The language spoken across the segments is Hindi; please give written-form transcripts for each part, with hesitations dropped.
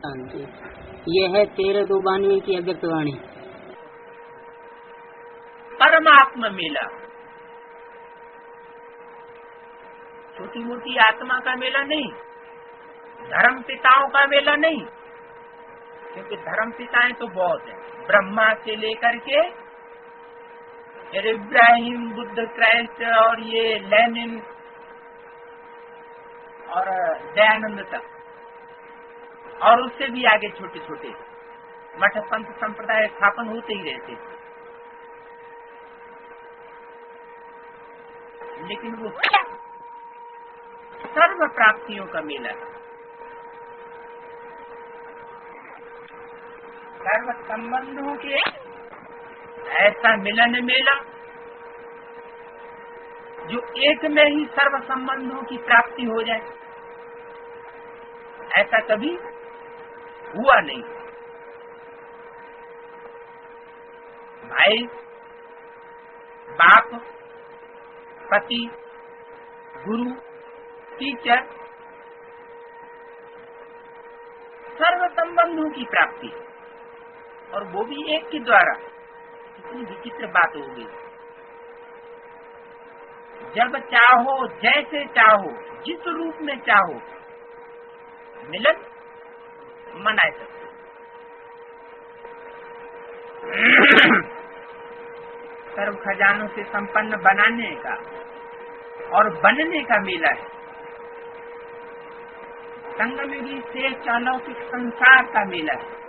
हाँ जी, ये है 13/92 की अव्यक्त वाणी। परमात्मा मेला, छोटी मोटी आत्मा का मेला नहीं, धर्म पिताओं का मेला नहीं, क्योंकि धर्म पिताएं तो बहुत है, ब्रह्मा से लेकर के इब्राहिम, बुद्ध, क्राइस्ट और ये लेनिन और दयानंद तक, और उससे भी आगे छोटे छोटे मठ पंथ संप्रदाय स्थापन होते ही रहते, लेकिन वो सर्व प्राप्तियों का मेला है, सर्व संबंधों के ऐसा मिलन मेला जो एक में ही सर्व संबंधों की प्राप्ति हो जाए, ऐसा कभी हुआ नहीं। भाई, बाप, पति, गुरु, टीचर, सर्व संबंधों की प्राप्ति, और वो भी एक के द्वारा। कितनी विचित्र बात हो गई। जब चाहो, जैसे चाहो, जिस रूप में चाहो मिलन मना सकते। सर्व खजानों से संपन्न बनाने का और बनने का मेला है, संगमयुगी से अलौकिक संसार का मेला है।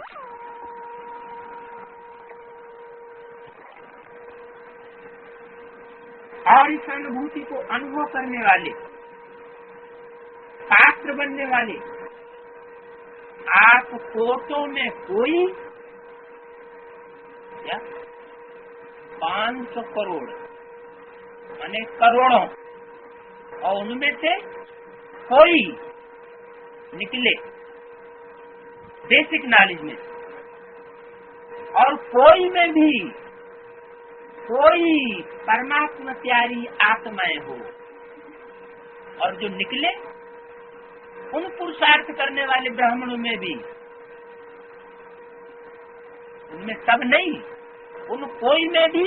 और इस अनुभूति को अनुभव करने वाले, पात्र बनने वाले, आप कोटों में कोई या 500 करोड़ माने करोड़ों, और उनमें से कोई निकले बेसिक नॉलेज में, और कोई में भी कोई परमात्मा प्यारी आत्माएं हो, और जो निकले उन पुरुषार्थ करने वाले ब्राह्मणों में भी, उनमें सब नहीं, उन कोई में भी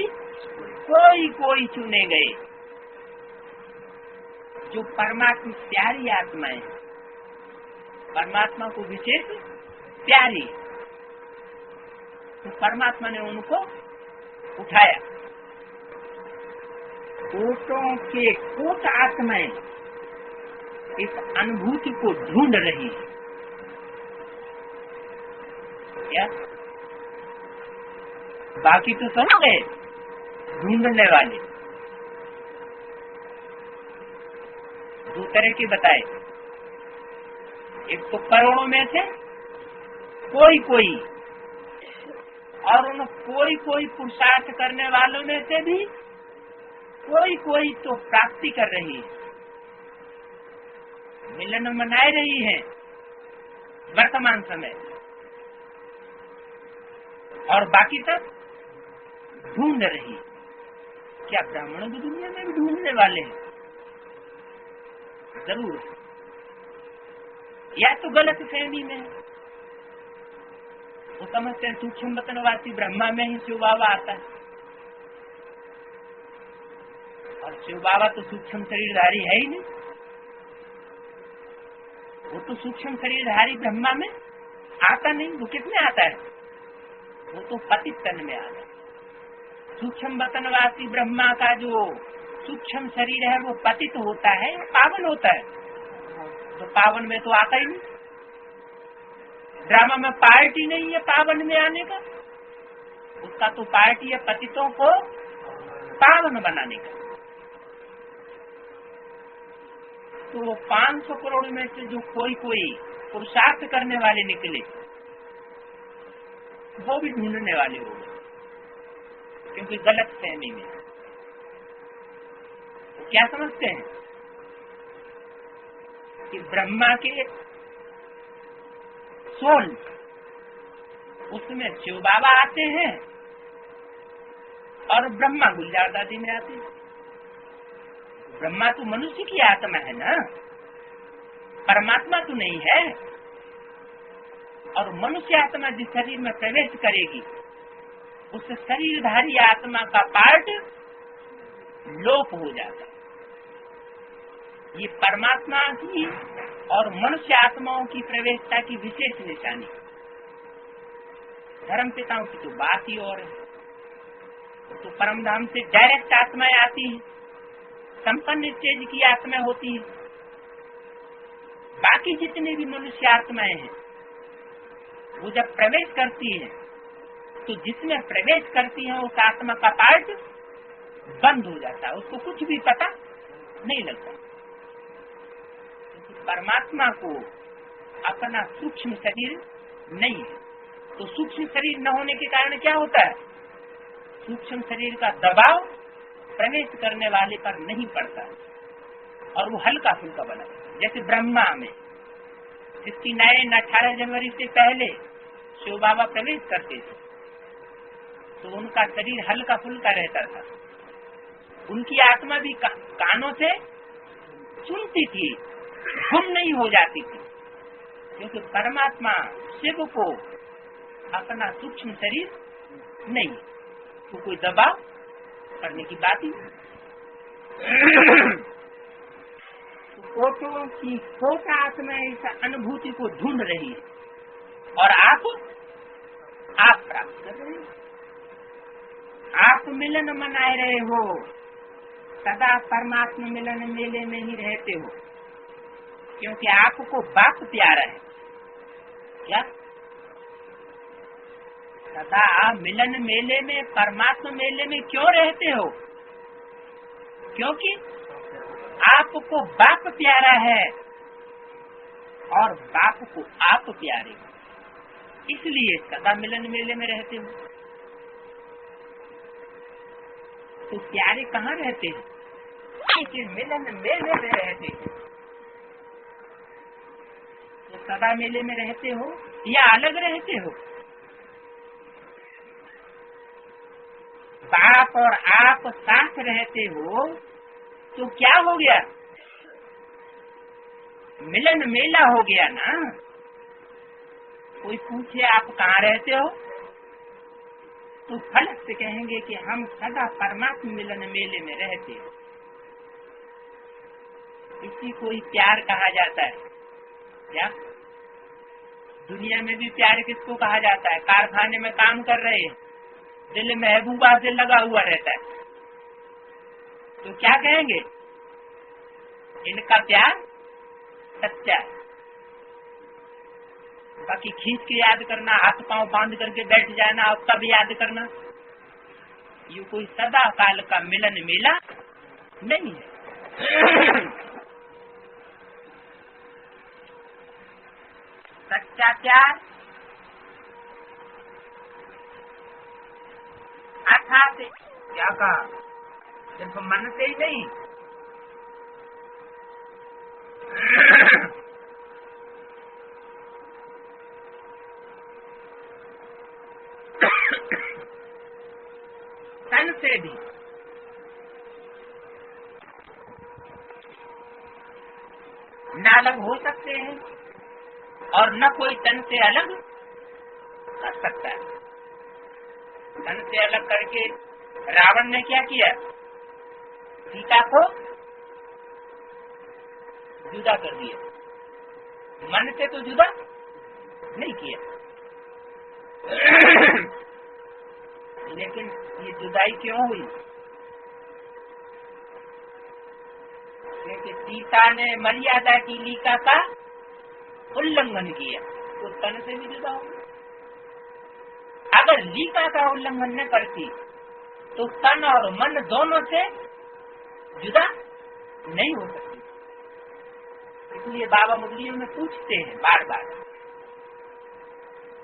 कोई कोई चुने गए जो परमात्मा प्यारी आत्माएं, परमात्मा को विशेष प्यारी, तो परमात्मा ने उनको उठाया। कोटों के कोट आत्माएं इस अनुभूति को ढूंढ रही है। क्या बाकी तो सब गए ढूंढने वाले, दो तरह के बताए। एक तो करोड़ों में से कोई कोई, और उन कोई कोई पुरुषार्थ करने वालों में से भी कोई कोई तो प्राप्ति कर रही है, मिलन मनाए रही है वर्तमान समय, और बाकी सब ढूंढ रही है। क्या ब्राह्मणों की दुनिया में भी ढूंढने वाले हैं? जरूर, या तो गलत फहमी में है, वो समझते हैं सूक्ष्म वतनवासी ब्रह्मा में ही शिव बाबा आता है, और शिव बाबा तो सूक्ष्म शरीरधारी है ही नहीं, वो तो सूक्ष्म शरीरधारी ब्रह्मा में आता नहीं। वो किसमें आता है? वो तो पतित तन में आता है। सूक्ष्म वतनवासी ब्रह्मा का जो सूक्ष्म शरीर है वो पतित होता है या पावन होता है? तो पावन में तो आता ही नहीं। ड्रामा में पार्ट ही नहीं है पावन में आने का, उसका तो पार्टी है पतितों को पावन बनाने का। तो 500 करोड़ में से जो कोई कोई पुरुषार्थ करने वाले निकले, वो भी ढूंढने वाले हो गए, क्योंकि गलत फहमी में तो क्या समझते हैं कि ब्रह्मा के सोल, उसमें शिव बाबा आते हैं और ब्रह्मा गुलजार दादी में आते हैं। ब्रह्मा तो मनुष्य की आत्मा है ना, परमात्मा तो नहीं है। और मनुष्य आत्मा जिस शरीर में प्रवेश करेगी उस शरीरधारी आत्मा का पार्ट लोप हो जाता है। ये परमात्मा की और मनुष्य आत्माओं की प्रवेशता की विशेष निशानी। धर्म पिताओं की तो बात ही और है। तो परम धाम से डायरेक्ट आत्माएं आती है, संपन्न स्टेज की आत्मा होती है। बाकी जितने भी मनुष्य आत्माएं हैं वो जब प्रवेश करती हैं तो जिसमें प्रवेश करती है उस आत्मा का पार्ट बंद हो जाता है, उसको कुछ भी पता नहीं लगता। परमात्मा को अपना सूक्ष्म शरीर नहीं है, तो सूक्ष्म शरीर न होने के कारण क्या होता है, सूक्ष्म शरीर का दबाव प्रवेश करने वाले पर नहीं पड़ता और वो हल्का फुल्का बना रहता है। जैसे ब्रह्मा में 69 18 जनवरी से पहले शिव बाबा प्रवेश करते थे तो उनका शरीर हल्का फुल्का रहता था, उनकी आत्मा भी कानों से सुनती थी, गुम नहीं हो जाती थी, क्योंकि परमात्मा शिव को अपना सूक्ष्म शरीर नहीं, तो कोई दबाव करने की बात ही फोटो की फोटा आत्मा इस अनुभूति को ढूंढ रही है और आप प्राप्त कर रहे हैं। आप मिलन मनाए रहे हो, सदा परमात्मा मिलन मेले में ही रहते हो, क्योंकि आपको बाप प्यारा है। क्या सदा आप मिलन मेले में, परमात्मा मेले में क्यों रहते हो? क्योंकि आपको बाप प्यारा है और बाप को आप प्यारे हो, इसलिए सदा मिलन मेले में रहते हो। तो प्यारे कहाँ रहते हैं? लेकिन मिलन मेले में रहते हैं। तो सदा मेले में रहते हो या अलग रहते हो? बाप और आप साथ रहते हो तो क्या हो गया? मिलन मेला हो गया ना। कोई पूछे आप कहाँ रहते हो तो फलक से कहेंगे कि हम सदा परमात्मा मिलन मेले में रहते हैं। इसी को ही प्यार कहा जाता है। क्या दुनिया में भी प्यार किसको कहा जाता है? कारखाने में काम कर रहे हैं, दिल महबूबा से लगा हुआ रहता है, तो क्या कहेंगे? इनका प्यार सच्चा है। बाकी खींच के याद करना, हाथ पांव बांध करके बैठ जाना और तब याद करना, ये कोई सदा काल का मिलन मेला नहीं है। सच्चा प्यार अर्थात क्या कहा, सिर्फ मन से ही नहीं, तन से भी। न अलग हो सकते हैं और न कोई तन से अलग कर सकता है। तन से अलग करके रावण ने क्या किया? सीता को जुदा कर दिया, मन से तो जुदा नहीं किया। लेकिन ये जुदाई क्यों हुई? क्योंकि सीता ने मर्यादा की लीका का उल्लंघन किया, तो तन से भी जुदा हो गया। अगर लीका का उल्लंघन न करती तो तन और मन दोनों से जुदा नहीं हो सकती। इसलिए बाबा मुरलियों में पूछते हैं बार बार,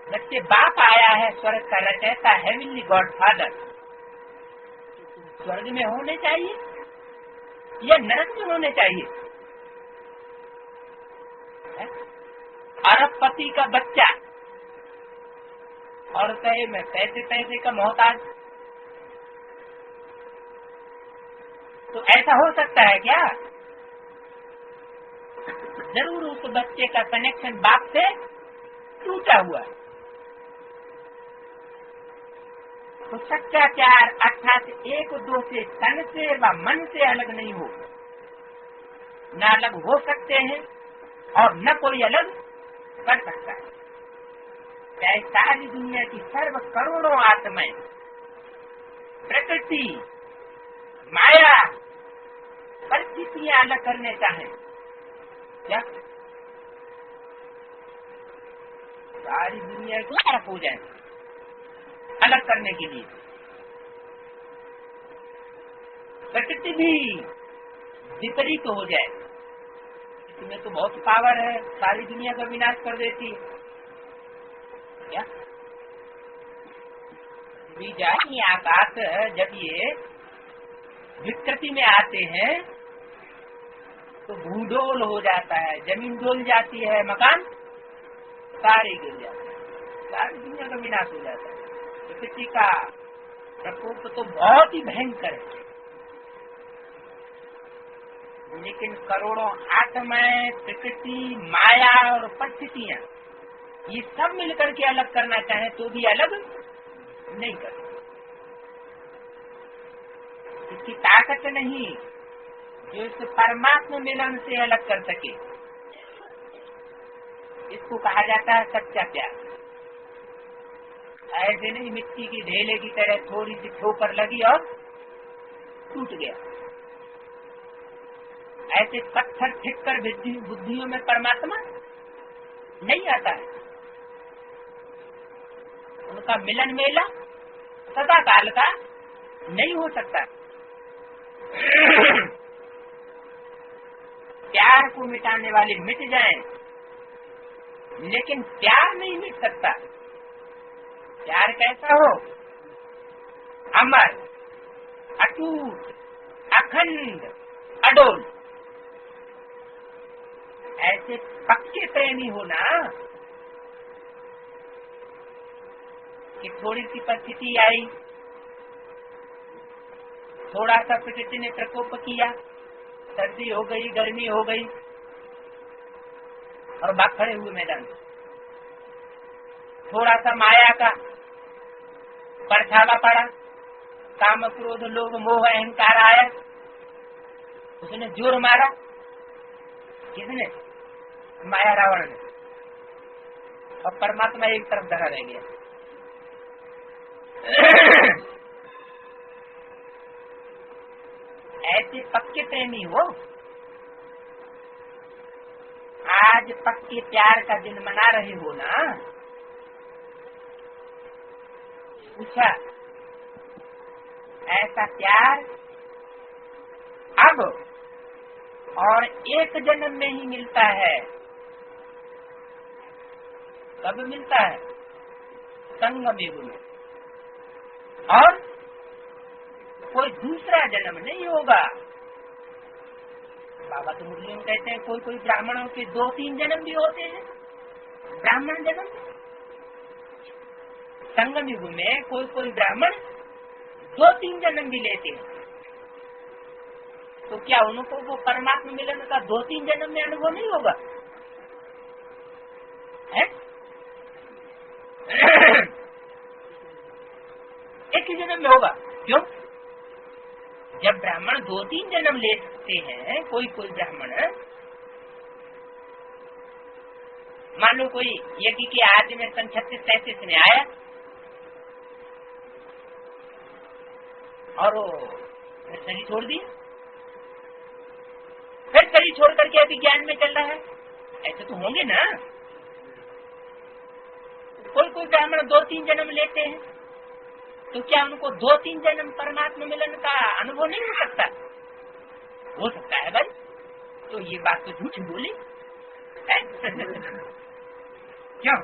बच्चे बाप आया है स्वर्ग का रचयिता, हेवनली गॉड फादर, स्वर्ग में होने चाहिए या नरक में होने चाहिए? अरबपति का बच्चा और कहे मैं पैसे का मोहताज, तो ऐसा हो सकता है क्या? जरूर उस बच्चे का कनेक्शन बाप से टूटा जुड़ा हुआ है। तो सच्चा प्यार अर्थात एक दो से तन से व मन से अलग नहीं हो, न अलग हो सकते हैं और न कोई अलग कर सकता है। चाहे सारी दुनिया की सर्व करोड़ों आत्माएं प्रकृति माया परिस्थितियां अलग करने चाहे, क्या सारी दुनिया को अलग हो जाए अलग करने के लिए? प्रकृति भी विपरीत हो जाए, इसमें तो बहुत पावर है, सारी दुनिया का विनाश कर देती है। क्या भी जाए आकाश जब ये विकृति में आते हैं तो भूडोल हो जाता है, जमीन डोल जाती है, मकान सारे गिर जाते हैं, सारी दुनिया का विनाश हो जाता है। प्रकृति का प्रकोप तो बहुत ही भयंकर है, लेकिन करोड़ों आत्माएं प्रकृति माया और परिस्थितियां ये सब मिलकर के अलग करना चाहे तो भी अलग नहीं कर सकते। इसकी ताकत नहीं जो इस परमात्मा मिलन से अलग कर सके। इसको कहा जाता है सच्चा प्यार। ऐसे नहीं मिट्टी की ढेले की तरह थोड़ी सी ठोकर लगी और टूट गया, ऐसे पत्थर ठिककर बुद्धियों में परमात्मा नहीं आता है। उनका मिलन मेला सदा काल का नहीं हो सकता। प्यार को मिटाने वाले मिट जाएं, लेकिन प्यार नहीं मिट सकता। प्यार कैसा हो? अमर, अटूट, अखंड, अडोल। ऐसे पक्के प्रेमी हो ना कि थोड़ी सी परिस्थिति आई, थोड़ा सा प्रकृति ने प्रकोप किया, सर्दी हो गई, गर्मी हो गई और भाग खड़े हुए मैदान। थोड़ा सा माया का परछावा पड़ा, काम क्रोध लोभ मोह अहंकार आया, उसने जोर मारा। किसने? माया रावण ने। और परमात्मा एक तरफ धरा रह गया। ऐसे पक्के प्रेमी हो, आज पक्के प्यार का दिन मना रहे हो ना। पूछा ऐसा प्यार अब और एक जन्म में ही मिलता है। कब मिलता है? संगम युग में, और कोई दूसरा जन्म नहीं होगा। बाबा तो मुरली में कहते हैं कोई कोई ब्राह्मणों के 2-3 जन्म भी होते हैं। ब्राह्मण जन्म, संगम युग में कोई कोई ब्राह्मण 2-3 जन्म भी लेते हैं। तो क्या उनको वो परमात्मा मिलन का 2-3 जन्म में अनुभव नहीं होगा? है? एक ही जन्म में होगा। क्यों? जब ब्राह्मण 2-3 जन्म ले सकते हैं, कोई कोई ब्राह्मण, मान लो कोई यज्ञ के आदि में सन 36-37 में आया और वो शरीर छोड़ दिया, फिर शरीर छोड़ करके अभी ज्ञान में चल रहा है। ऐसे तो होंगे ना। कोई कोई ब्राह्मण 2-3 जन्म लेते हैं, तो क्या उनको 2-3 जन्म परमात्मा मिलन का अनुभव नहीं हो सकता? हो सकता है भाई। तो ये बात तो झूठ बोली है। क्यों?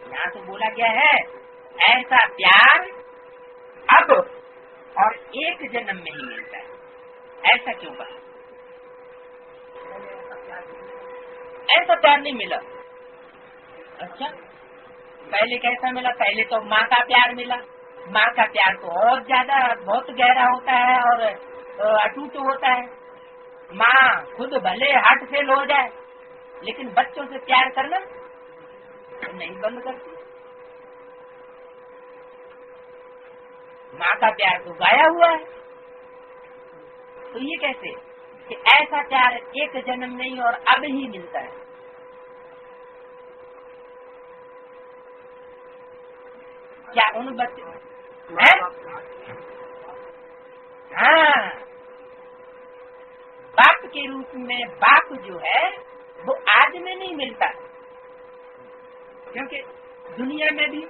यहाँ तो बोला गया है ऐसा प्यार अब और एक जन्म में ही मिलता है। ऐसा क्यों कहा? ऐसा प्यार नहीं मिला। अच्छा, पहले कैसा मिला? पहले तो माँ का प्यार मिला। माँ का प्यार तो और ज्यादा बहुत गहरा होता है और अटूट होता है। माँ खुद भले हार्ट फेल हो जाए लेकिन बच्चों से प्यार करना नहीं बंद करती। माँ का प्यार तो गाया हुआ है, तो ये कैसे कि ऐसा प्यार एक जन्म नहीं और अब ही मिलता है। क्या उन बच्चों हाँ, बाप के रूप में बाप जो है वो आज में नहीं मिलता, क्योंकि दुनिया में भी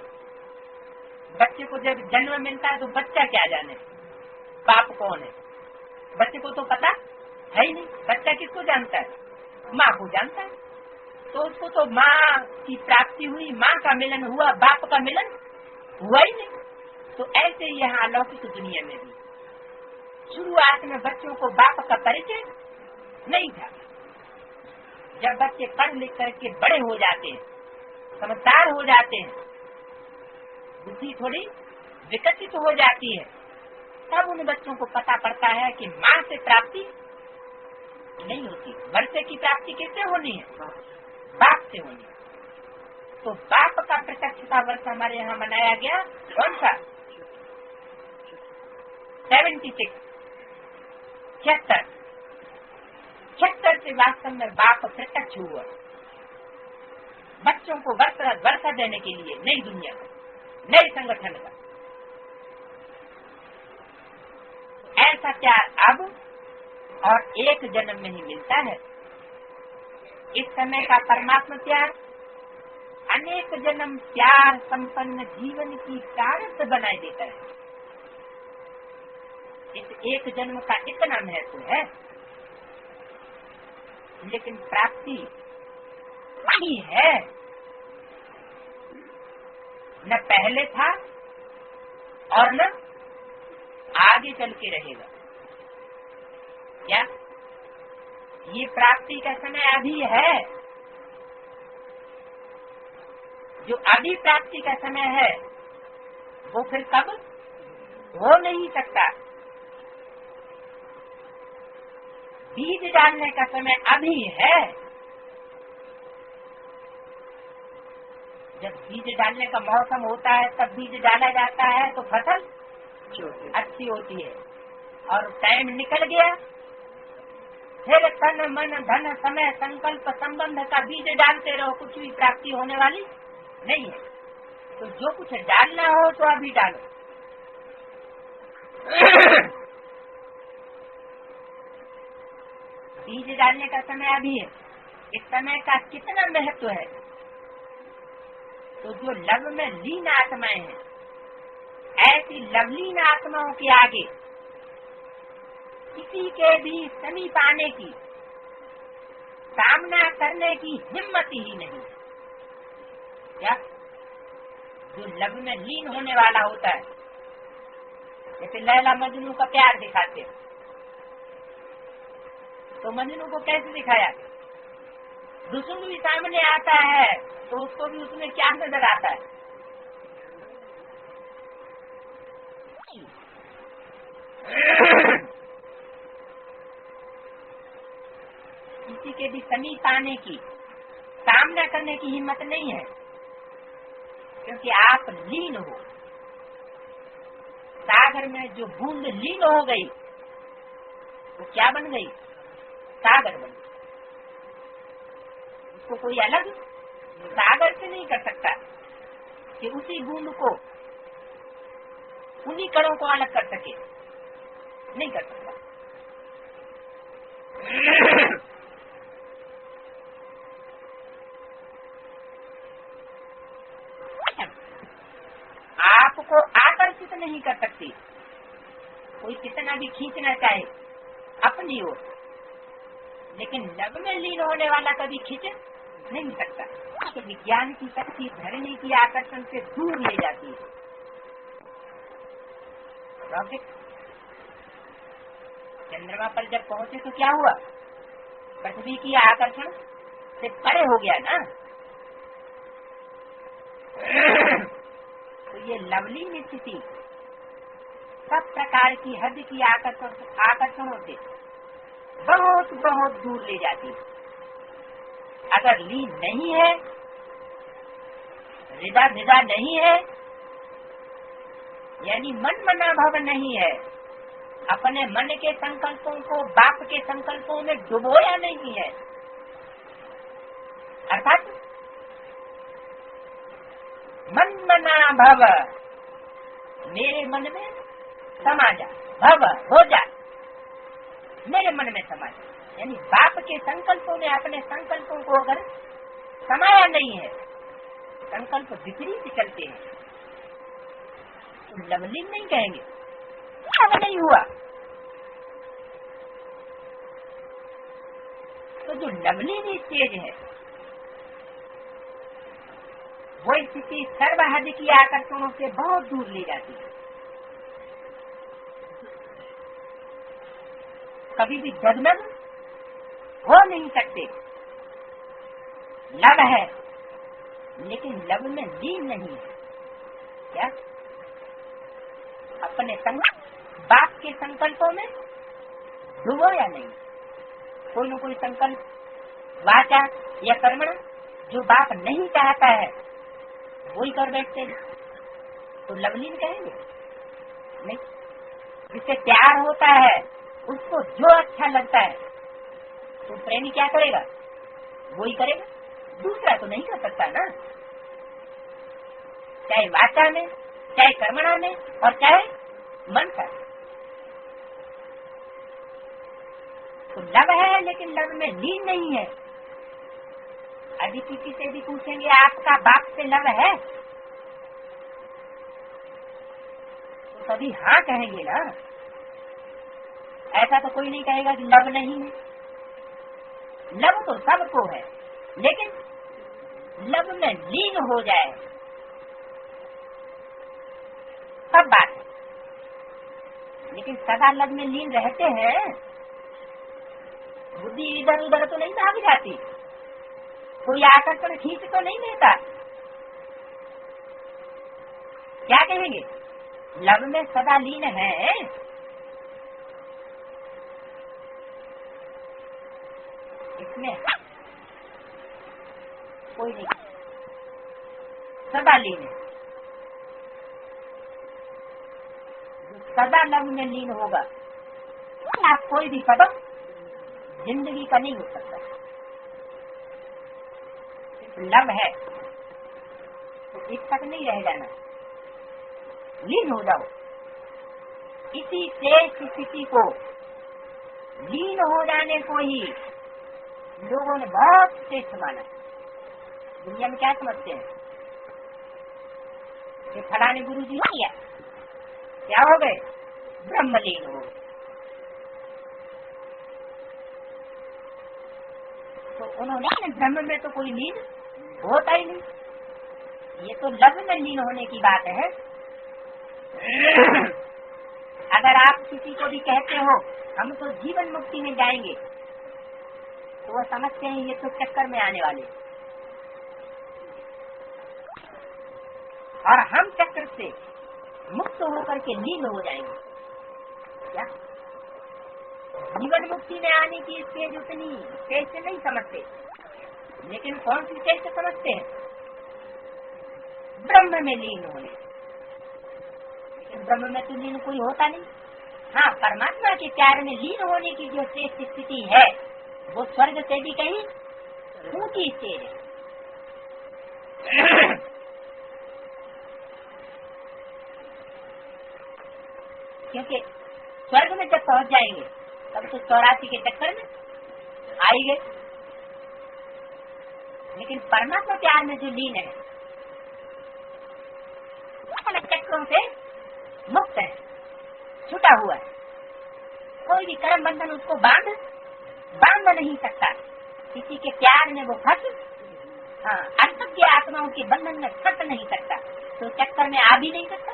बच्चे को जब जन्म मिलता है तो बच्चा क्या जाने बाप कौन है। बच्चे को तो पता है ही नहीं, बच्चा किसको जानता है? माँ को जानता है। तो उसको तो माँ की प्राप्ति हुई, माँ का मिलन हुआ, बाप का मिलन हुआ ही नहीं। तो ऐसे यहाँ अलौकिक दुनिया में भी शुरुआत में बच्चों को बाप का परिचय नहीं था। जब बच्चे पढ़ लिख करके बड़े हो जाते हैं, समझदार हो जाते हैं, बुद्धि थोड़ी विकसित हो जाती है, तब उन बच्चों को पता पड़ता है कि माँ से प्राप्ति नहीं होती, वर्षे की प्राप्ति किससे होनी है? बाप से होनी है। तो बाप का प्रत्यक्षता वर्ष हमारे यहाँ मनाया गया कौन सा? 76 76 से वास्तव में बाप प्रत्यक्ष हुआ बच्चों को वर्षा देने के लिए, नई दुनिया का, नए संगठन का। ऐसा प्यार अब और एक जन्म में ही मिलता है। इस समय का परमात्मा प्यार अनेक जन्म प्यार संपन्न जीवन की प्रारब्ध बनाए देता है। इस एक जन्म का इतना महत्व है, लेकिन प्राप्ति वही है, न पहले था और न आगे चल के रहेगा। क्या ये प्राप्ति का समय अभी है? जो अभी प्राप्ति का समय है वो फिर कब हो नहीं सकता। बीज डालने का समय अभी है। जब बीज डालने का मौसम होता है तब बीज डाला जाता है तो फसल अच्छी होती है, और टाइम निकल गया फिर तन मन धन समय संकल्प संबंध का बीज डालते रहो, कुछ भी प्राप्ति होने वाली नहीं है। तो जो कुछ डालना हो तो अभी डालो। बीज डालने का समय अभी है। इस समय का कितना महत्व है। तो जो लव में लीन आत्माएं हैं, ऐसी लवलीन आत्माओं के आगे किसी के भी समीप आने की, सामना करने की हिम्मत ही नहीं। क्या जो लव में लीन होने वाला होता है, जैसे लैला मजनू का प्यार दिखाते हैं, तो मजनू को कैसे दिखाया? दुश्मन भी सामने आता है तो उसको भी उसमें क्या नजर आता है? किसी के भी समीप आने की, सामना करने की हिम्मत नहीं है, क्योंकि आप लीन हो। सागर में जो बूंद लीन हो गई वो क्या बन गई? सागर बन गई। उसको कोई अलग सागर से नहीं कर सकता कि उसी बूंद को, उन्हीं कणों को अलग कर सके, नहीं कर सकता। आपको आकर्षित नहीं कर सकती कोई, कितना भी खींचना चाहे अपनी ओर, लेकिन लव में लीन होने वाला कभी खींच नहीं सकता। तो विज्ञान की शक्ति धरनी की आकर्षण से दूर ले जाती है। रॉकेट चंद्रमा पर जब पहुंचे तो क्या हुआ? पृथ्वी की आकर्षण से परे हो गया ना। तो ये लवलीन स्थिति सब प्रकार की हद की आकर्षणों से बहुत बहुत दूर ले जाती है। अगर लीन नहीं है, हृदय निदा नहीं है, यानी मन मना भाव नहीं है, अपने मन के संकल्पों को बाप के संकल्पों में डुबोया नहीं है, अर्थात मन मना भव मेरे मन में समा जा, भव हो जा, मेरे मन में समा जा, यानी बाप के संकल्पों में अपने संकल्पों को अगर समाया नहीं है, संकल्प विपरीत चलते हैं, तो लवलीन नहीं कहेंगे, अब नहीं हुआ। तो जो लवलीन स्टेज है वो स्थिति सर्वहद की आकर्षणों से बहुत दूर ले जाती है। कभी भी डगमग हो नहीं सकते। लव है लेकिन लव में लीन नहीं है। क्या अपने बाप के संकल्पों में डूबो या नहीं? कोई न कोई संकल्प वाचा या कर्मण जो बाप नहीं चाहता है वही कर बैठते हैं, तो लवलीन कहेंगे नहीं। जिससे प्यार होता है उसको जो अच्छा लगता है तो प्रेमी क्या करेगा? वही करेगा, दूसरा तो नहीं कर सकता ना, चाहे वाचा में, चाहे कर्मणा में और चाहे मन का। तो लव है लेकिन लव में लीन नहीं है। यदि किसी से भी पूछेंगे आपका बाप से लव है तो सभी हाँ कहेंगे ना। ऐसा तो कोई नहीं कहेगा कि लव नहीं है। लव तो सबको है लेकिन लव में लीन हो जाए सब बात है। लेकिन सदा लव में लीन रहते हैं, बुद्धि इधर उधर तो नहीं भाग जाती, कोई आकर्षण खींच तो नहीं लेता। क्या कहेंगे? लव में सदा लीन है। इसमें कोई नहीं, सदा लीन है। सदा लव में लीन होगा आप कोई भी कदम जिंदगी का नहीं हो सकता। लव है तो इस तक नहीं रह जाना, लीन हो जाओ। इसी श्रेष्ठ स्थिति को, लीन हो जाने को ही लोगों ने बहुत श्रेष्ठ माना। दुनिया में क्या समझते हैं कि फलाने गुरु जी किया, क्या हो गए? ब्रह्मलीन हो। तो उन्होंने ब्रह्म में तो कोई लीन होता ही नहीं, ये तो लव में लीन होने की बात है। अगर आप किसी को भी कहते हो हम तो जीवन मुक्ति में जाएंगे तो वो समझते हैं ये तो चक्कर में आने वाले, और हम चक्कर से मुक्त होकर के लीन हो जाएंगे। क्या जीवन मुक्ति में आने की स्टेज उतनी कैसे नहीं समझते, लेकिन कौन सी स्टेज समझते हैं? ब्रह्म में लीन होने। लेकिन ब्रह्म में तो लीन कोई होता नहीं। हाँ, परमात्मा के प्यार में लीन होने की जो श्रेष्ठ स्थिति है वो स्वर्ग से भी कहीं ऊंची स्टेज है। क्योंकि स्वर्ग में जब पहुंच जाएंगे तब तो 84 के चक्कर में आएंगे, लेकिन परमात्मा प्यार में जो लीन है चक्रों से मुक्त है, छूटा हुआ है। कोई भी कर्म बंधन उसको बांध नहीं सकता। किसी के प्यार में वो फंस, हाँ, असत्य आत्माओं के बंधन में फंस नहीं सकता, तो चक्कर में आ भी नहीं सकता।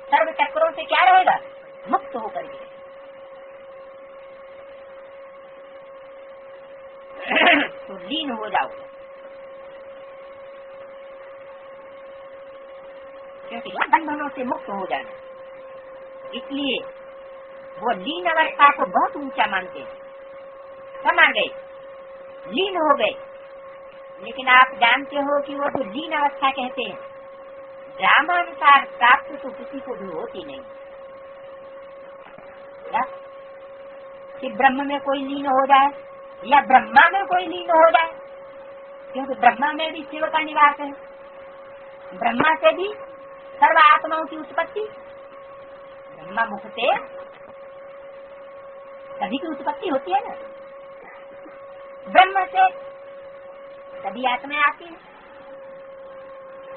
सर्व चक्रों से क्या रहेगा? मुक्त होकर के। तो लीन हो जाओ, क्योंकि बंधनों से मुक्त हो जाना, इसलिए वो लीन अवस्था को बहुत ऊंचा मानते हैं। समा गए, लीन हो गए, लेकिन आप जानते हो कि वो तो लीन अवस्था कहते हैं, ड्रामानुसार प्राप्त तो किसी को भी होती नहीं। क्या कि ब्रह्म में कोई लीन हो जाए या ब्रह्मा में कोई लीन हो जाए, क्योंकि ब्रह्मा में भी शिव का निवास है। ब्रह्मा से भी सर्व आत्माओं की उत्पत्ति, ब्रह्मा मुख से सभी की उत्पत्ति होती है ना, ब्रह्म से सभी आत्माएं आती हैं।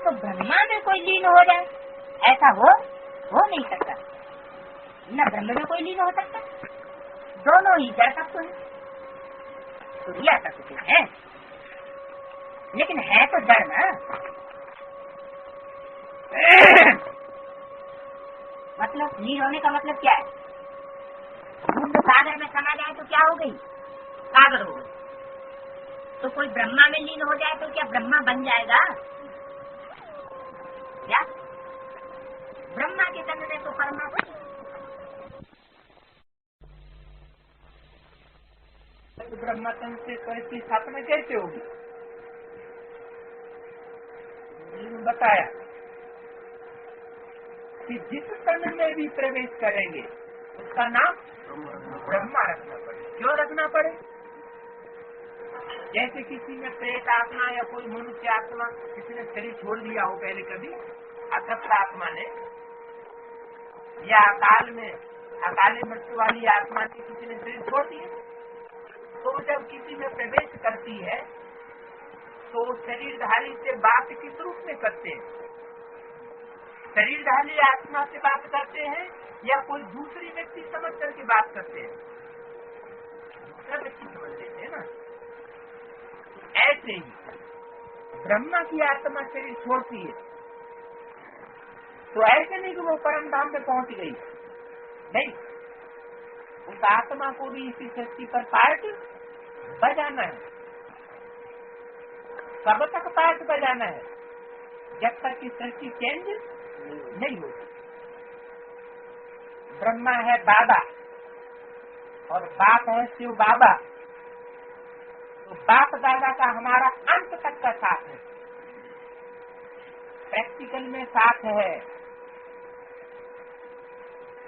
तो ब्रह्मा में कोई लीन हो जाए ऐसा हो नहीं सकता, न ब्रह्म में कोई लीन हो सकता, दोनों ही जड़ तत्व हैं, तुरिया तत्व है, लेकिन है तो जड़ ना। मतलब लीन होने का मतलब क्या है? बूंद सागर में समा जाए तो क्या हो गई? सागर हो गई। तो कोई ब्रह्मा में लीन हो जाए तो क्या ब्रह्मा बन जाएगा? क्या ब्रह्मा के तन में तो परमात्मा, ब्रह्मा तन से इसकी स्थापना कैसे होगी? बताया कि जिस तन में भी प्रवेश करेंगे उसका नाम ब्रह्मा रखना पड़े। क्यों रखना पड़े? जैसे किसी ने प्रेत आत्मा या कोई मनुष्य आत्मा, किसी ने शरीर छोड़ दिया हो पहले कभी, अतप्त आत्मा ने, या अकाले मृत्यु वाली आत्मा ने किसी ने शरीर छोड़ दिया, तो जब किसी में प्रवेश करती है तो शरीरधारी से बात किस रूप में करते हैं? शरीरधारी आत्मा से बात करते हैं या कोई दूसरी व्यक्ति समझ करके बात करते हैं? दूसरा व्यक्ति समझ लेते हैं ना। ऐसे ही ब्रह्मा की आत्मा शरीर छोड़ती है तो ऐसे नहीं कि वो परम धाम में पहुंच गई, नहीं, उस आत्मा को भी इसी सृष्टि पर पार्ट बजाना है। कब तक पार्ट बजाना है? जब तक की सृष्टि चेंज नहीं होती। ब्रह्मा है बाबा और बाप है शिव बाबा, तो बाप दादा का हमारा अंत तक का साथ है, प्रैक्टिकल में साथ है।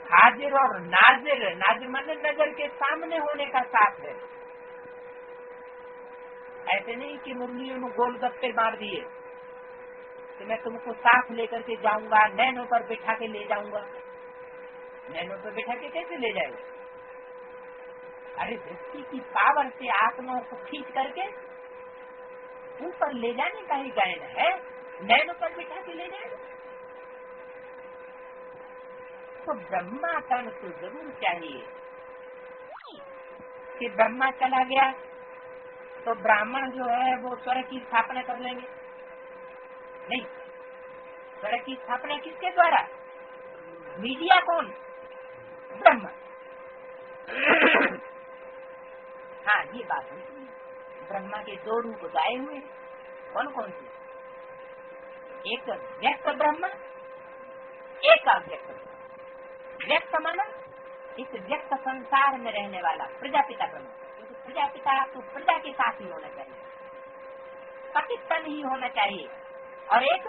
हाजिर और नाजिर, नाजिर माने नजर के सामने होने का साथ है। ऐसे नहीं कि मुरलियों ने गोलगप्पे मार दिए कि मैं तुमको साथ लेकर के जाऊंगा, नैनो पर बैठा के ले जाऊंगा। नैनो पर बैठा के कैसे ले जाएगा? अरे दृष्टि की पावर से आत्माओं को खींच करके ऊपर ले जाने का ही गायन है, नैनो पर बैठा के ले जाएगा। तो ब्रह्मा तन तो जरूर चाहिए कि ब्रह्मा चला गया तो ब्राह्मण जो है वो स्वर्ग की स्थापना कर लेंगे। नहीं, स्वर्ग की स्थापना किसके द्वारा? मीडिया कौन? ब्रह्मा। हाँ, ये बात है। ब्रह्मा के दो रूप गाए हुए, कौन कौन से? एक व्यक्त ब्रह्मा, एक अव्यक्त ब्रह्मा। व्यक्त माना इस व्यक्त संसार में रहने वाला प्रजापिता ब्रह्मा, क्योंकि प्रजापिता तो प्रजा के साथ ही होना चाहिए, पतित तन ही होना चाहिए। और एक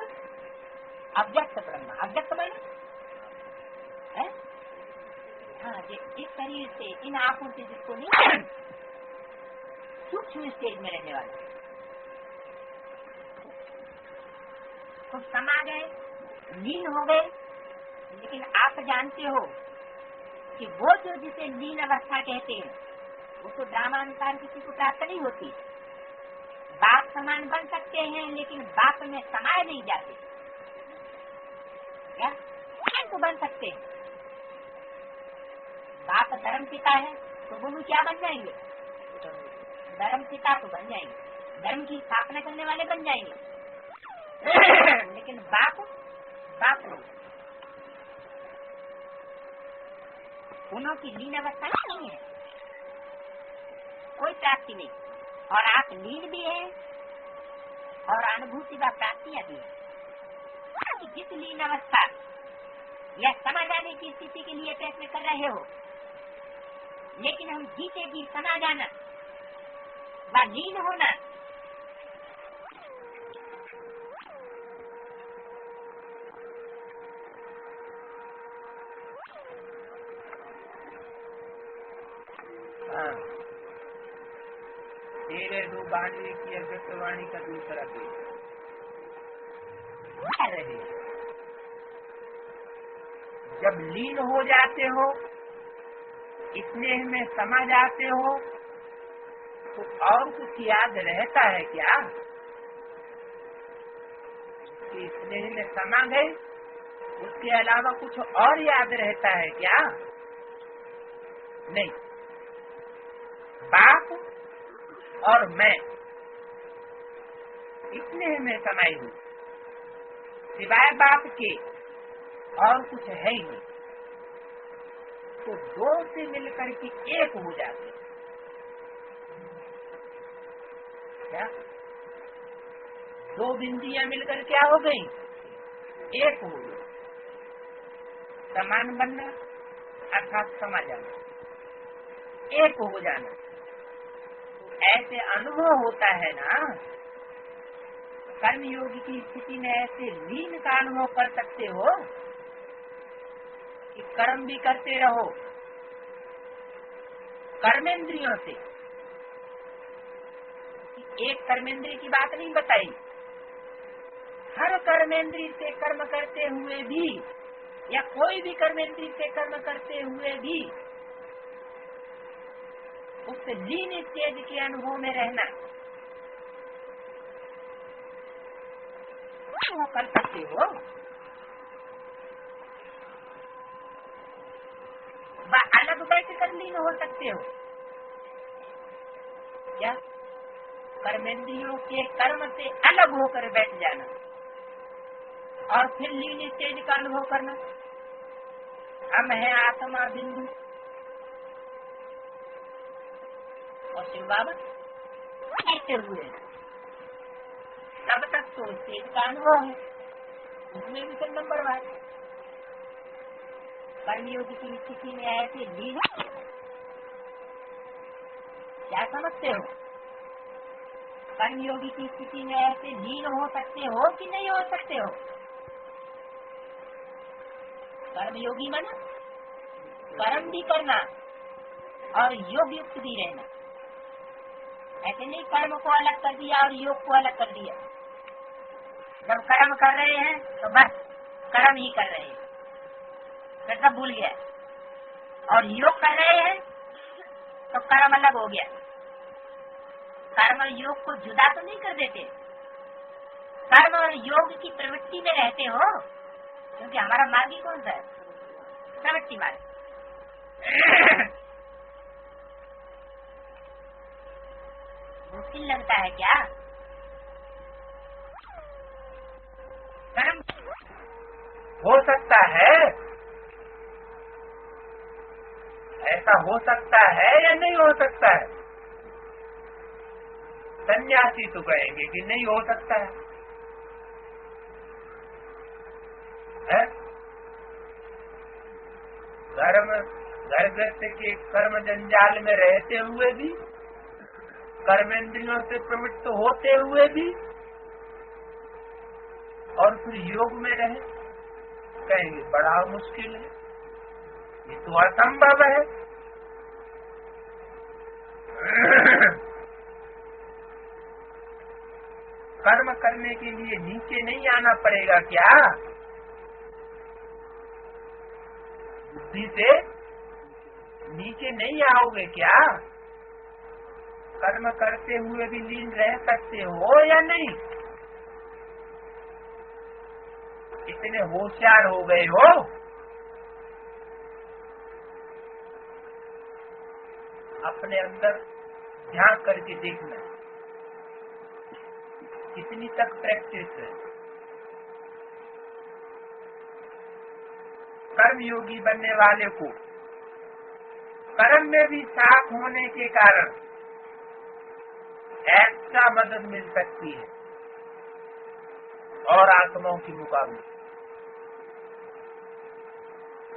अव्यक्त ब्रह्मा, अव्यक्त माना है, हाँ, इस शरीर से, इन आंखों से जिसको नहीं, सूक्ष्म स्टेज में रहने वाला। तो समा गए, लीन हो गए, लेकिन आप जानते हो कि वो जो जिसे लीन अवस्था कहते हैं वो तो ड्रामानुसार किसी को प्राप्त नहीं होती। बाप समान बन सकते हैं लेकिन बाप में समाये नहीं जाते। क्या तो बन सकते हैं? बाप धर्म पिता है तो वो क्या बन जाएंगे? धर्म पिता तो बन जाएंगे, धर्म की स्थापना करने वाले बन जाएंगे। लेकिन बाप नहीं, उन्हों की लीन अवस्था नहीं है, कोई प्राप्ति नहीं। और आप लीन भी हैं और अनुभूति व प्राप्तियां भी है। जिस लीन अवस्था या समा जाने की स्थिति के लिए प्रयत्न कर रहे हो, लेकिन हम जीते भी समा जाना व लीन होना दो वाणी की अव्यक्त वाणी का दूसरा तेज रहे। जब लीन हो जाते हो, स्नेह में समा जाते हो, तो और कुछ याद रहता है क्या? कि स्नेह में समा गए, उसके अलावा कुछ और याद रहता है क्या? नहीं। बाप और मैं स्नेह में समाई हुई, सिवाय बाप के और कुछ है ही नहीं। तो दो से मिलकर के एक हो जाते। क्या? दो बिंदियां मिलकर क्या हो गई? एक हो गई। समान बनना अर्थात समा जाना, एक हो जाना। ऐसे अनुभव होता है ना। कर्मयोगी की स्थिति में ऐसे लीन का अनुभव कर सकते हो कि कर्म भी करते रहो कर्मेंद्रियों से। एक कर्मेंद्रिय की बात नहीं बताई, हर कर्मेंद्रिय से कर्म करते हुए भी, या कोई भी कर्मेंद्रिय से कर्म करते हुए भी उस लीन स्टेज के अनुभव में रहना वो कर सकते हो। अलग बैठ कर लीन हो सकते हो क्या? कर्मेंद्रियों के कर्म से अलग होकर बैठ जाना और फिर लीन स्टेज का अनुभव करना। हम है आत्मा बिंदु और शिव बाबा ऐसे हुए, तब तक तो स्टेज का अनुभव है, उसमें भी फिर नंबर बात। कर्मयोगी की स्थिति में ऐसे लीन क्या समझते हो? कर्मयोगी की स्थिति में ऐसे लीन हो सकते हो कि नहीं हो सकते हो? कर्मयोगी बना, कर्म भी करना और योग युक्त भी रहना। ऐसे नहीं कर्म को अलग कर दिया और योग को अलग कर दिया। जब कर्म कर रहे हैं तो बस कर्म ही कर रहे हैं, फिर सब भूल गया। और योग कर रहे हैं तो कर्म अलग हो गया। कर्म और योग को जुदा तो नहीं कर देते, कर्म और योग की प्रवृत्ति में रहते हो, क्योंकि हमारा मार्ग ही कौन सा है? प्रवृत्ति मार्ग। मुश्किल लगता है क्या? कर्म हो सकता है, ऐसा हो सकता है या नहीं हो सकता है? सन्यासी तो कहेंगे कि नहीं हो सकता है, है? घर गृहस्थ के कर्म जंजाल में रहते हुए भी, कर्मेंद्रियों से प्रवृत्त होते हुए भी, और फिर योग में रहे, कहेंगे बड़ा मुश्किल है, ये तो असंभव है। कर्म करने के लिए नीचे नहीं आना पड़ेगा क्या? बुद्धि से नीचे नहीं आओगे क्या? कर्म करते हुए भी लीन रह सकते हो या नहीं? इतने होशियार हो गए हो? अपने अंदर ध्यान करके देखना कितनी तक प्रैक्टिस है। कर्म योगी बनने वाले को कर्म में भी साफ होने के कारण एक्स्ट्रा मदद मिल सकती है और आत्माओं के मुकाबले,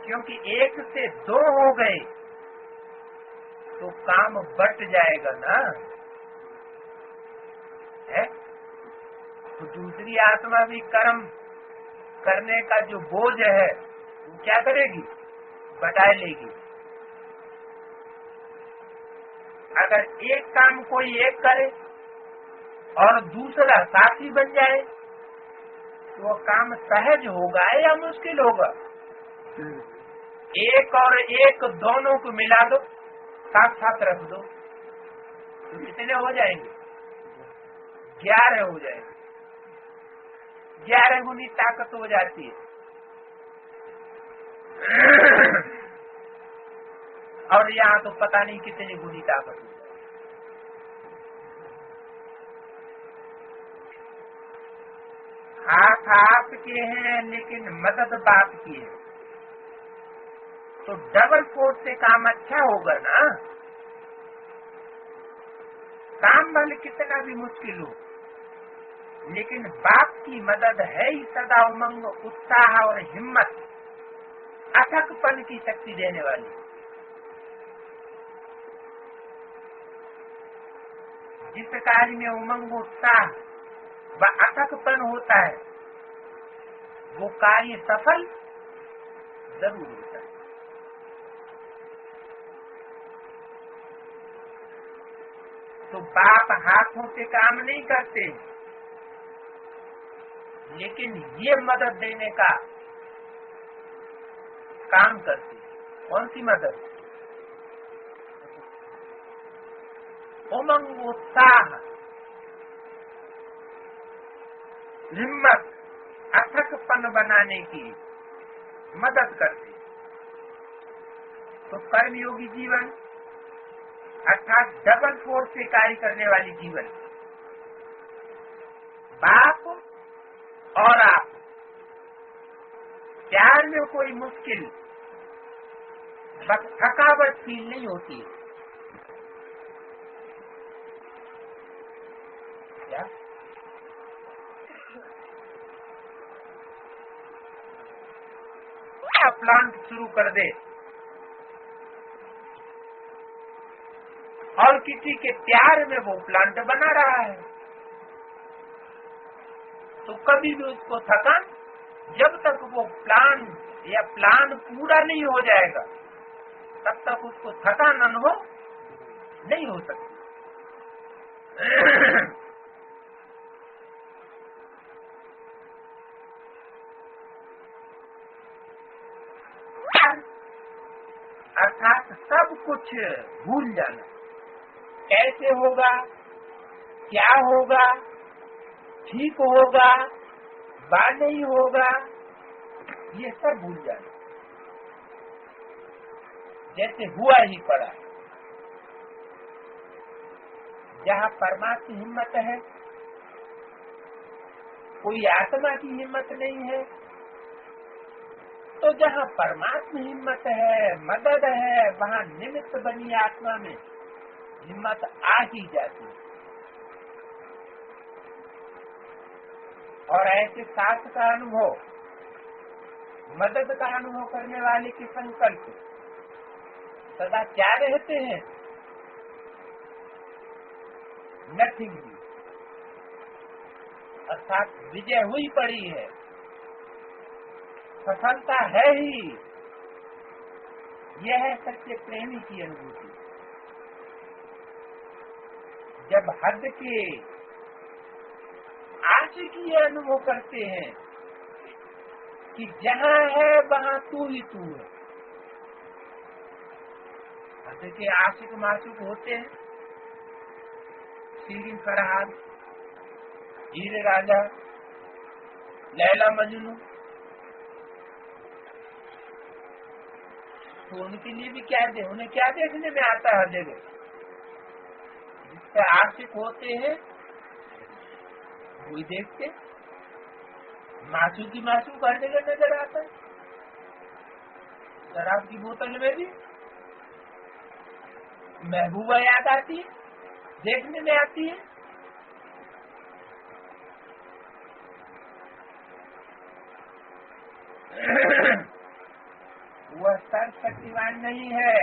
क्योंकि एक से दो हो गए तो काम बट जाएगा ना, है? तो दूसरी आत्मा भी कर्म करने का जो बोझ है वो क्या करेगी? बटा लेगी। अगर एक काम कोई एक करे और दूसरा साथी बन जाए तो वो काम सहज होगा या मुश्किल होगा? एक और एक दोनों को मिला दो, साथ साथ रख दो, तो कितने हो जाएंगे? 11 हो जाएंगे। 11 गुनी ताकत हो जाती है। और यहाँ तो पता नहीं कितनी गुनी ताकत हो। हाथ आपके हैं लेकिन मदद बाप की है, तो डबल फोर्स से काम अच्छा होगा ना। काम भले कितना भी मुश्किल हो, लेकिन बाप की मदद है ही सदा उमंग, उत्साह और हिम्मत, अथकपन की शक्ति देने वाली। जिस कार्य में उमंग, उत्साह व अथकपन होता है वो कार्य सफल जरूर होता है। तो बाप हाथों से काम नहीं करते, लेकिन ये मदद देने का काम करते। कौन सी मदद? उमंग, उत्साह, हिम्मत, अथकपन बनाने की मदद करते। तो कर्मयोगी जीवन अर्थात डबल फोर्स से कार्य करने वाली जीवन, बाप और आप, प्यार में कोई मुश्किल बस थकावट फील नहीं होती है। क्या प्लांट शुरू कर दे और किसी के प्यार में वो प्लांट बना रहा है, तो कभी भी उसको थकान, जब तक वो प्लान या प्लान पूरा नहीं हो जाएगा तब तक उसको थकान अनुभव नहीं हो सकती। अर्थात सब कुछ भूल जाना। कैसे होगा, क्या होगा, ठीक होगा, बाद नहीं होगा, ये सब भूल जाना। जैसे हुआ ही पड़ा। जहाँ परमात्मा की हिम्मत है, कोई आत्मा की हिम्मत नहीं है, तो जहाँ परमात्मा हिम्मत है, मदद है, वहाँ निमित्त बनी आत्मा में हिम्मत आ ही जाती है। और ऐसे साथ का अनुभव, मदद का अनुभव करने वाले के संकल्प सदा क्या रहते हैं? नथिंग, अर्थात विजय हुई पड़ी है, सफलता है ही। यह है सच्चे प्रेमी की अनुभूति। जब हद के आशिकी अनुभव करते हैं कि जहाँ है वहाँ तू ही तू है। हद के आशिक माशुक होते हैं, सीरीन फरहाद, हीरे राजा, लैला मजनू, तो उनके लिए भी क्या दे, उन्हें क्या देखने में आता है हर जगह? जिससे आशिक होते हैं वही देखते। मासू की मासू हर जगह नजर आता है। शराब की बोतल में भी महबूबा याद आती है, देखने में आती है। वह सर्वशक्तिवान नहीं है,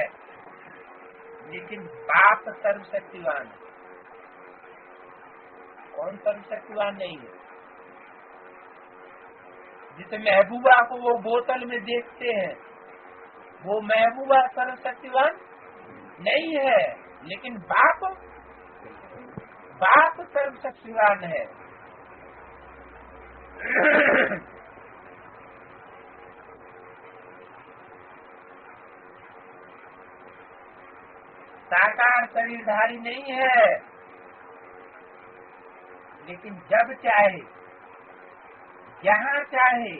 लेकिन बाप सर्वशक्तिवान है। कौन सर्वशक्तिवान नहीं है? जिसे महबूबा को वो बोतल में देखते हैं, वो महबूबा सर्वशक्तिवान नहीं है, लेकिन बाप बाप सर्वशक्तिवान है। साकार शरीरधारी नहीं है, लेकिन जब चाहे जहाँ चाहे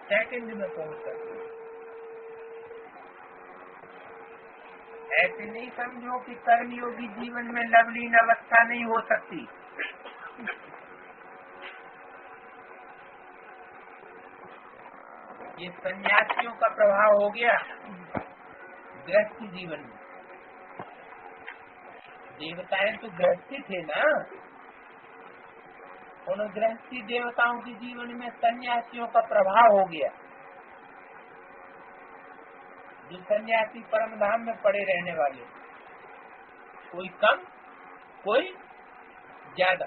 सेकंड में पहुंच सकते। ऐसे नहीं समझो कि कर्मयोगी जीवन में लवलीन अवस्था नहीं हो सकती। ये सन्यासियों का प्रभाव हो गया गृहस्थी जीवन में। देवताएं तो गृहस्थी थे ना, उन गृहस्थी देवताओं के जीवन में सन्यासियों का प्रभाव हो गया। जो सन्यासी परम धाम में पड़े रहने वाले, कोई कम कोई ज्यादा,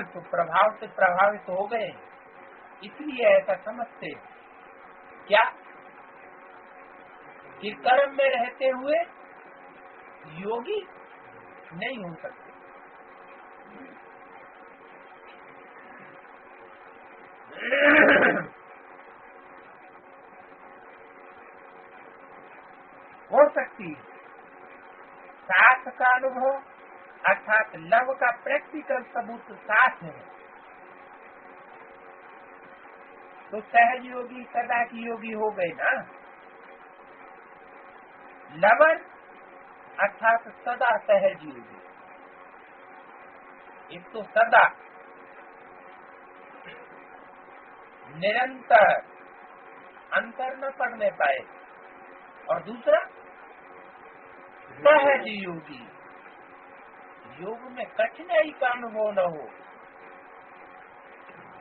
तो प्रभाव से प्रभावित हो गए। इसलिए ऐसा समझते क्या कि कर्म में रहते हुए योगी नहीं हो सकते। हो सकती साथ का अनुभव अर्थात लव का प्रैक्टिकल सबूत साथ है, तो सहज योगी सदा की योगी हो गए ना। लवर अर्थात सदा सहज योगी। एक तो सदा निरंतर अंतर न पड़ने पाए, और दूसरा सहज योगी, योग में कठिनाई का अनुभव न हो,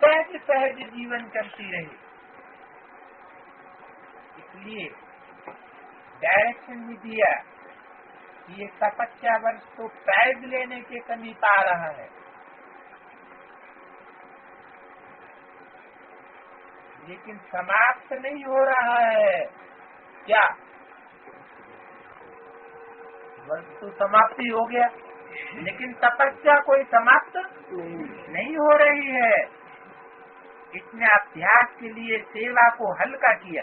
सहज सहज जीवन करती रहे। इसलिए डायरेक्शन भी दिया कि ये तपस्या वर्ष तो प्राइज लेने के समीप आ रहा है, लेकिन समाप्त नहीं हो रहा है। क्या वर्ष तो समाप्ति हो गया, लेकिन तपस्या कोई समाप्त नहीं हो रही है। इसने अभ्यास के लिए सेवा को हल्का किया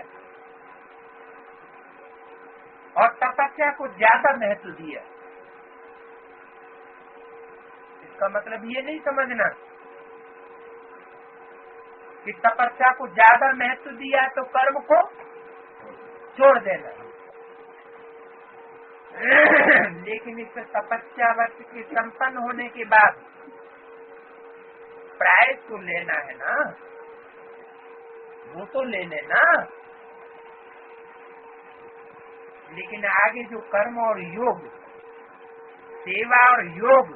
और तपस्या को ज्यादा महत्व दिया। इसका मतलब ये नहीं समझना कि तपस्या को ज्यादा महत्व दिया तो कर्म को छोड़ देना। लेकिन इस तपस्या वर्ष के संपन्न होने के बाद प्राइज तो लेना है ना, वो तो ले लेना। लेकिन आगे जो कर्म और योग, सेवा और योग,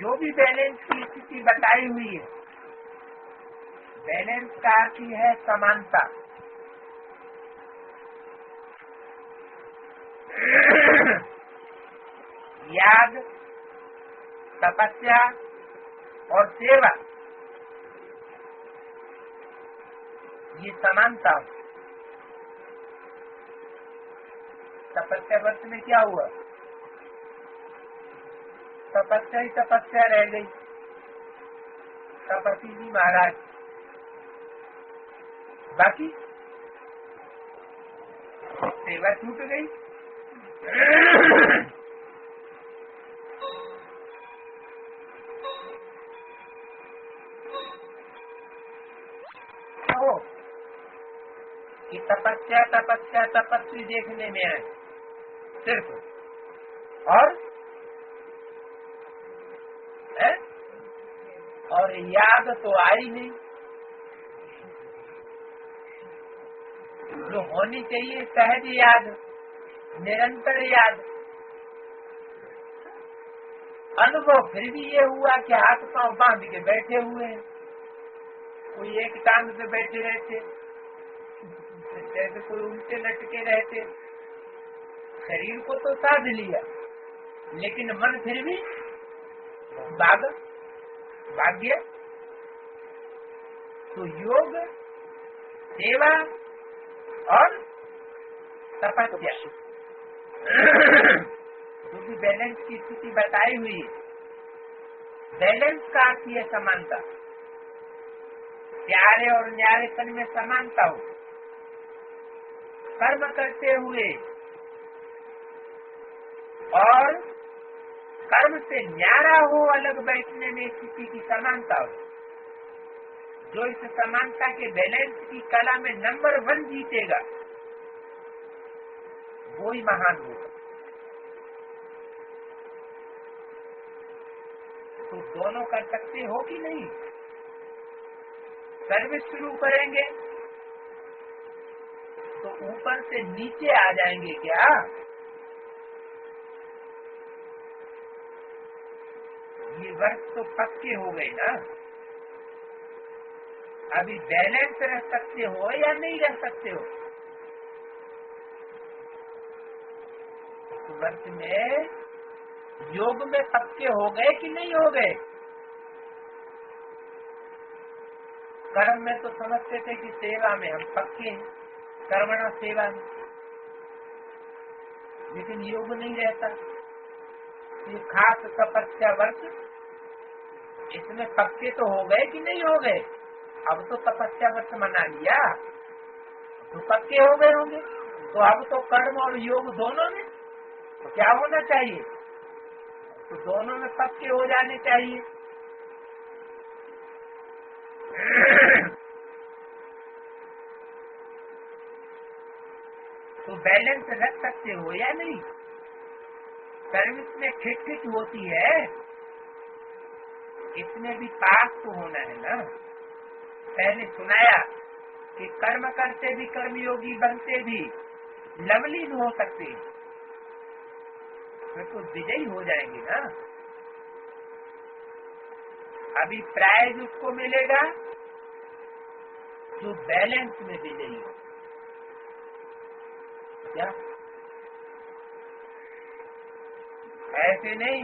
जो भी बैलेंस की स्थिति बताई हुई है, बैलेंस का अर्थ है समानता। याग, तपस्या और सेवा, ये समानता। तपस्या वर्ष में क्या हुआ? तपस्या ही तपस्या रह गई। तपस्वी जी महाराज, बाकी सेवा छूट गई। तो कि तपस्या तपस्या तपस्वी देखने में आए सिर्फ, और याद तो आई नहीं। जो होनी चाहिए सहज याद, निरंतर याद। अनुभव फिर भी ये हुआ कि हाथ पांव बांध के बैठे हुए हैं। कोई एक टांग पे बैठे रहते, जैसे कोई उल्टे लटके रहते। शरीर को तो साध लिया, लेकिन मन फिर भी भाग्य। तो योग, सेवा और तपस्या, क्योंकि बैलेंस की स्थिति बताई हुई है। बैलेंस का अर्थ है समानता, प्यारे और न्यारेपन में समानता हो। कर्म करते हुए और कर्म से न्यारा हो अलग बैठने में स्थिति की समानता हो। जो इस समानता के बैलेंस की कला में नंबर 1 जीतेगा वो ही महान होगा। तो दोनों कर सकते हो कि नहीं? सर्विस शुरू करेंगे तो ऊपर से नीचे आ जाएंगे क्या? ये वर्ष तो पक्के हो गए ना। अभी बैलेंस रख सकते हो या नहीं रख सकते हो? वर्ष में योग में पक्के हो गए कि नहीं हो गए? कर्म में तो समझते थे कि सेवा में हम पक्के हैं, कर्मणा सेवा में, लेकिन योग नहीं रहता। ये खास तपस्या वर्ष, इसमें पक्के तो हो गए कि नहीं हो गए? अब तो तपस्या वर्ष मना लिया तो पक्के हो गए होंगे। तो अब तो कर्म और योग दोनों में तो क्या होना चाहिए? तो दोनों में पक्के हो जाने चाहिए। तो बैलेंस रख सकते हो या नहीं? सर्विस में खिटखिट होती है, इसमें भी पास तो होना है ना। पहले सुनाया कि कर्म करते भी कर्मयोगी बनते भी लवलीन हो सकते हैं, फिर तो विजयी हो जाएंगे ना। अभी प्राइज उसको मिलेगा जो बैलेंस में विजयी हो। क्या ऐसे नहीं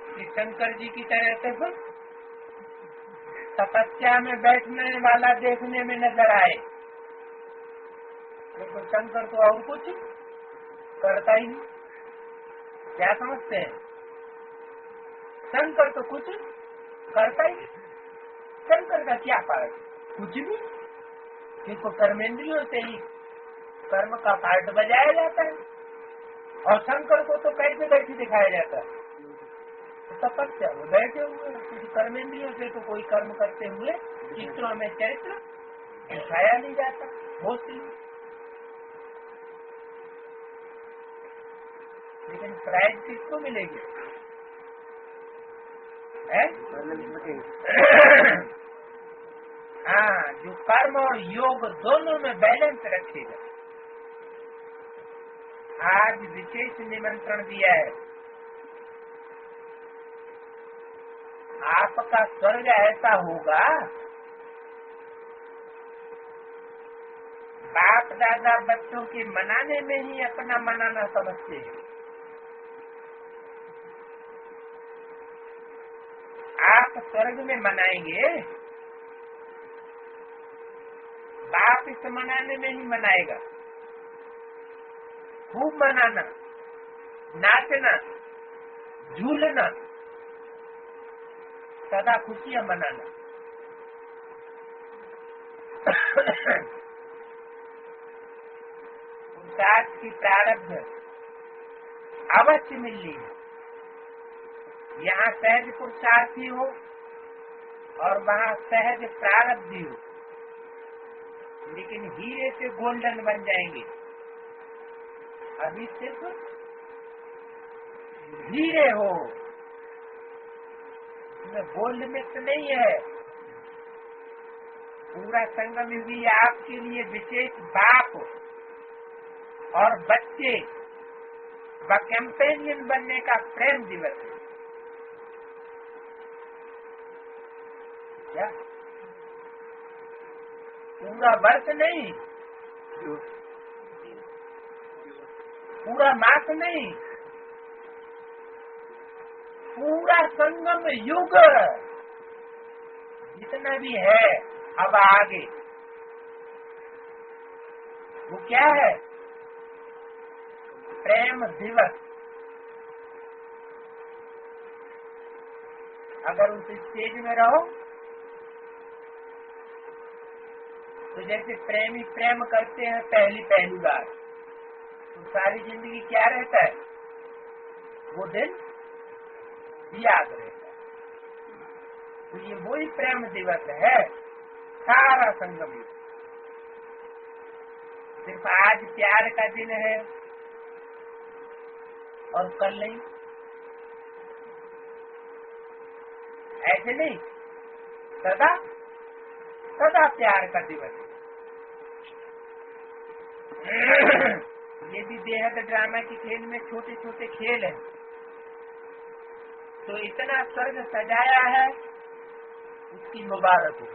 कि शंकर जी की तरह से तपस्या में बैठने वाला देखने में नजर आए, लेकिन शंकर तो और कुछ करता ही नहीं। क्या समझते हैं? शंकर तो कुछ करता ही नहीं। शंकर का क्या पार्ट? कुछ भी। इसको कर्मेंद्रियों से ही कर्म का पार्ट बजाया जाता है, और शंकर को तो कैसे बैठे दिखाया जाता है? तपस्या वो बैठे हुए, क्योंकि कर्मेंद्रियों से तो कोई कर्म करते हुए चित्रों में चरित्र दिखाया नहीं जाता। मोस्टली लेकिन प्राइज किसको मिलेगी? हाँ, जो कर्म और योग दोनों में बैलेंस रखेगा। आज विशेष निमंत्रण दिया है। आपका स्वर्ग ऐसा होगा, बाप दादा बच्चों के मनाने में ही अपना मनाना समझते हैं। आप स्वर्ग में मनाएंगे, बाप इस मनाने में ही मनाएगा। खूब मनाना, नाचना, झूलना, सदा खुशियां मनाना। पुरुषार्थ की प्रारब्ध अवश्य मिलनी है। यहाँ सहज पुरुषार्थी हो और वहाँ सहज प्रारब्धी हो, लेकिन हीरे से गोल्डन बन जाएंगे। अभी सिर्फ हीरे हो, इसमें गोल्ड मिक्स नहीं है। पूरा संगम भी आपके लिए विशेष बाप और बच्चे व कैंपेनियन बनने का प्रेम दिवस है। क्या पूरा वर्ष नहीं, पूरा मास नहीं, पूरा संगम युग जितना भी है अब आगे वो क्या है? प्रेम दिवस। अगर उस स्टेज में रहो तो जैसे प्रेमी प्रेम करते हैं पहली बार, तो सारी जिंदगी क्या रहता है? वो दिन याद रहता है। तो ये वही प्रेम दिवस है, सारा संगम युग। सिर्फ आज प्यार का दिन है और कल नहीं, ऐसे नहीं, सदा सदा प्यार का दिवस है। ये भी बेहद ड्रामा की खेल में छोटे छोटे खेल हैं, तो इतना स्वर्ग सजाया है, उसकी मुबारक हो।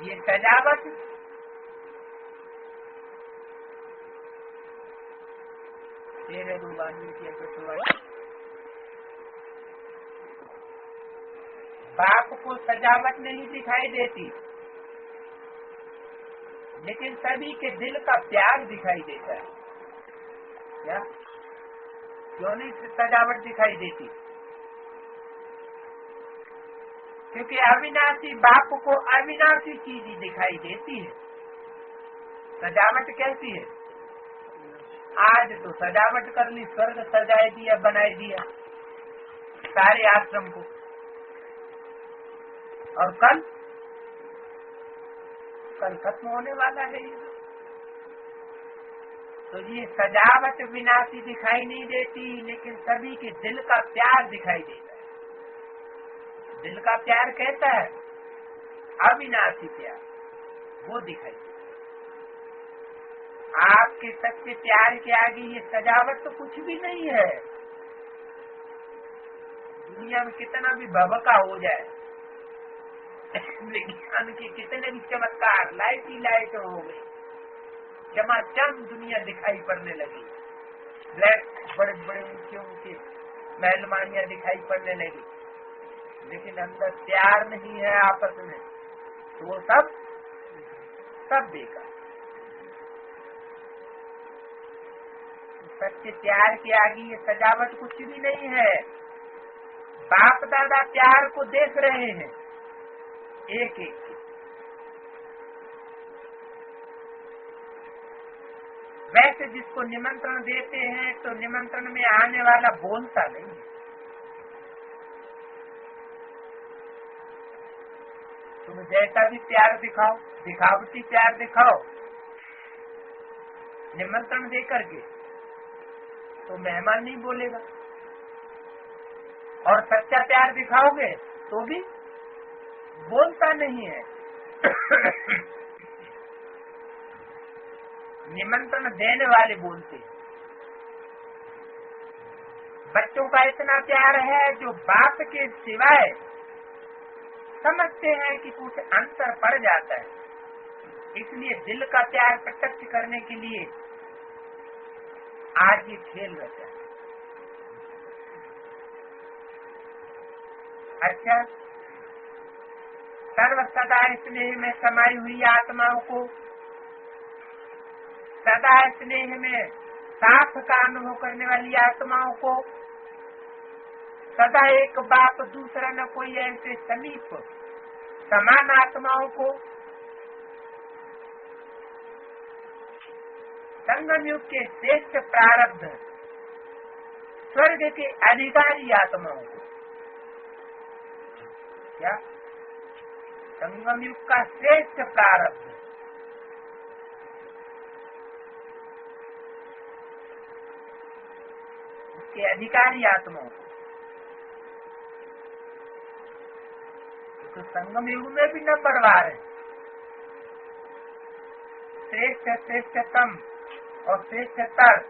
ये सजावट तेरे रूबानी की अगुवाई। बाप को सजावट नहीं दिखाई देती, लेकिन सभी के दिल का प्यार दिखाई देता है। क्या? क्यों नहीं सजावट दिखाई देती? क्योंकि अविनाशी बाप को अविनाशी चीज ही दिखाई देती है। सजावट कैसी है? आज तो सजावट कर ली, स्वर्ग सजाए दिया, बनाए दिया सारे आश्रम को, और कल खत्म होने वाला है ये। तो ये सजावट विनाशी दिखाई नहीं देती, लेकिन सभी के दिल का प्यार दिखाई देता है। दिल का प्यार कहता है अविनाशी प्यार, वो दिखाई देता है। आपके सच्चे प्यार के आगे ये सजावट तो कुछ भी नहीं है। दुनिया में कितना भी भभका हो जाए, विज्ञान के कितने भी चमत्कार, लाइट ही लाइट हो गई, चमाचम दुनिया दिखाई पड़ने लगी, ब्लैक बड़े बड़े ऊंचे ऊंचे महलमानियां दिखाई पड़ने लगी, लेकिन अंदर प्यार नहीं है आपस में, तो वो सब बेकार। सच्चे प्यार के आगे ये सजावट कुछ भी नहीं है। बाप दादा प्यार को देख रहे हैं एक एक की। वैसे जिसको निमंत्रण देते हैं तो निमंत्रण में आने वाला बोलता नहीं है। तुम जैसा भी प्यार दिखाओ, दिखावटी प्यार दिखाओ निमंत्रण दे करके, तो मेहमान नहीं बोलेगा। और सच्चा प्यार दिखाओगे तो भी बोलता नहीं है। निमंत्रण देने वाले बोलते हैं। बच्चों का इतना प्यार है जो बाप के सिवाय समझते हैं कि कुछ अंतर पड़ जाता है, इसलिए दिल का प्यार प्रत्यक्ष करने के लिए आज ये खेल रचा है। अच्छा, सर्व सदा स्नेह में समाई हुई आत्माओं को, सदा स्नेह में साथ का अनुभव करने वाली आत्माओं को, सदा एक बाप दूसरा न कोई ऐसे समीप समान आत्माओं को, संगम युग के श्रेष्ठ प्रारब्ध स्वर्ग के अधिकारी आत्माओं को, क्या संगम युग का श्रेष्ठ प्रारब्ध उसके अधिकारी आत्माओं को, तो संगम युग में भी नंबरवार है। श्रेष्ठ, श्रेष्ठतम और श्रेष्ठतर।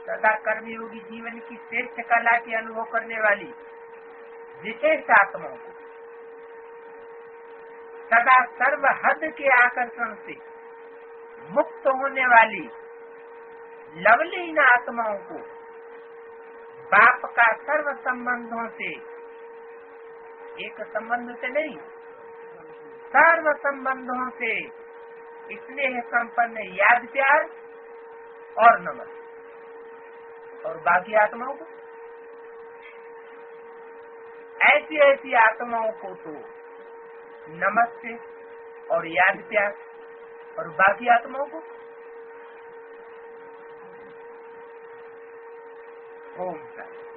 सदा कर्मयोगी जीवन की श्रेष्ठ कला के अनुभव करने वाली विशेष आत्माओं को, सदा सर्व हद के आकर्षण से मुक्त होने वाली लवलीन आत्माओं को पाप का सर्व संबंधों से, एक संबंध से नहीं, सर्व संबंधों से स्नेह संपन्न याद प्यार और नमन, और बाकी आत्माओं को, ऐसी ऐसी आत्माओं को तो नमस्ते और याद प्यार, और बाकी आत्माओं को ओम शांति।